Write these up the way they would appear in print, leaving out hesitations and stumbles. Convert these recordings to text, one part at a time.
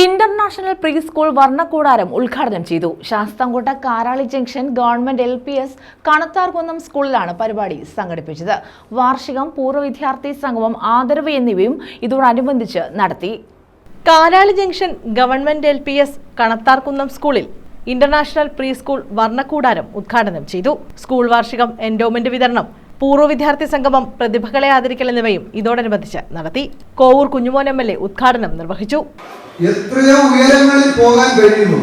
International pre school വർണ്ണക്കൂടാരം ഉദ്ഘാടനം ചെയ്തു. Sasthamkotta Karali junction government LPS Kanatharkunnam സ്കൂളിലാണ് പരിപാടി സംഘടിപ്പിച്ചത്. വാർഷികം, പൂർവ്വ വിദ്യാർത്ഥി സംഗമം, ആദരവ് എന്നിവയും ഇതോടനുബന്ധിച്ച് നടത്തി. Karali junction government LPS Kanatharkunnam സ്കൂളിൽ ഇന്റർനാഷണൽ പ്രീ സ്കൂൾ വർണ്ണക്കൂടാരം ഉദ്ഘാടനം ചെയ്തു. സ്കൂൾ വാർഷികം, എൻഡോമെന്റ് വിതരണം, പൂർവ്വ വിദ്യാർത്ഥി സംഗമം, പ്രതിഭകളെ ആദരിക്കൽ എന്നിവയും ഇതോടനുബന്ധിച്ച് നടത്തി. കോവൂർ കുഞ്ഞുമോൻ MLA ഉദ്ഘാടനം നിർവഹിച്ചു. എത്രയോ ഉയരങ്ങളിൽ പോകാൻ കഴിയുന്നു,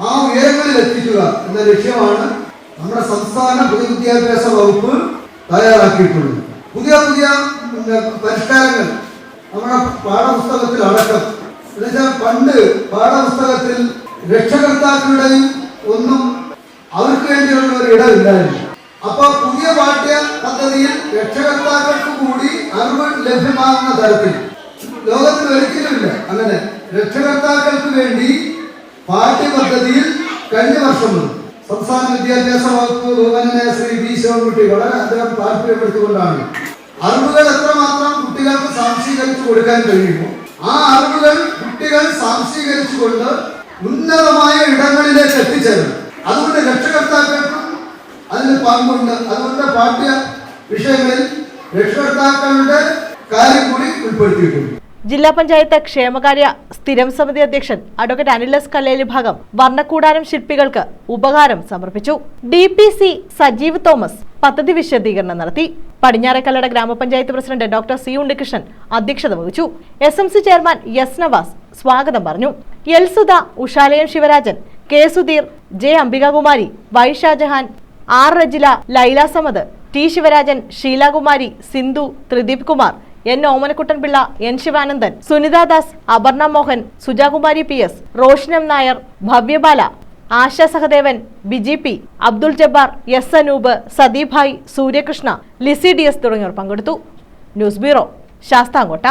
ആ ഉയരങ്ങളിൽ എത്തിക്കുക എന്ന ലക്ഷ്യമാണ് നമ്മുടെ സംസ്ഥാന പൊതുവിദ്യാഭ്യാസ വകുപ്പ് തയ്യാറാക്കിയിട്ടുള്ളത്. പുതിയ പരിഷ്കാരങ്ങൾ നമ്മുടെ പാഠപുസ്തകത്തിൽ അടക്കം. എന്നുവെച്ചാൽ പണ്ട് പാഠപുസ്തകത്തിൽ രക്ഷകർത്താക്കളുടെയും ഒന്നും അവർക്ക് വേണ്ടിയുള്ള ഒരു ഇടമില്ലായിരുന്നു. അപ്പൊ പുതിയ പാഠ്യ പദ്ധതിയിൽ രക്ഷകർത്താക്കൾക്ക് കൂടി അറിവ് ലഭ്യമാകുന്ന തരത്തിൽ ലോകത്തിൽ ഒരിക്കലുമില്ല അങ്ങനെ രക്ഷകർത്താക്കൾക്ക് വേണ്ടി പാഠ്യപദ്ധതിയിൽ കഴിഞ്ഞ വർഷം സംസ്ഥാന വിദ്യാഭ്യാസ വകുപ്പ് ബഹുമാന്യനായ ശ്രീ B. ശിവൻകുട്ടി വളരെ അദ്ദേഹം താല്പര്യപ്പെടുത്തിക്കൊണ്ടാണ് അറിവുകൾ എത്രമാത്രം കുട്ടികൾക്ക് സാംശീകരിച്ചു കൊടുക്കാൻ കഴിയുമോ ആ അറിവുകൾ കുട്ടികൾ സാംശീകരിച്ചുകൊണ്ട് ഉന്നതമായ ഇടങ്ങളിലേക്ക് എത്തിച്ചേരണം. അതുകൊണ്ട് രക്ഷകർത്താക്കൾക്കും അതിന് പങ്കുണ്ട്. അതുകൊണ്ട് പാഠ്യ വിഷയങ്ങളിൽ രക്ഷകർത്താക്കളുടെ കാര്യം കൂടി ഉൾപ്പെടുത്തിയിട്ടുണ്ട്. ജില്ലാ പഞ്ചായത്ത് ക്ഷേമകാര്യ സ്ഥിരം സമിതി അധ്യക്ഷൻ അഡ്വക്കേറ്റ് അനിൽ എസ് കല്ലേലി ഭാഗം വർണ്ണക്കൂടാരം ശില്പികൾക്ക് ഉപഹാരം സമർപ്പിച്ചു. DPC സജീവ് തോമസ് പദ്ധതി വിശദീകരണം നടത്തി. പടിഞ്ഞാറേക്കല്ലട ഗ്രാമപഞ്ചായത്ത് പ്രസിഡന്റ് ഡോക്ടർ C. ഉണ്ണികൃഷ്ണൻ അധ്യക്ഷത വഹിച്ചു. SMC chairman S. നവാസ് സ്വാഗതം പറഞ്ഞു. L. Sudha, Ushalayam Sivarajan, K. Sudheer, J. Ambikakumari, Y. Shah Jahan, R. Rajila, Laila Samad, T. Sivarajan, Sheelakumari, Sindhu, Tridip Kumar, N. Omanakuttan Pillai, N. Sivanandan, സുനിതാദാസ്, Aparna Mohan, Sujakumari PS, Roshan M. Nair, ഭവ്യബാല, ആശ Sahadevan, Biji P, Abdul Jabbar, S. Anoop, സദീഭായ്, Suryakrishna, Lissy DS തുടങ്ങിയവർ പങ്കെടുത്തു. News bureau, Sasthamkotta.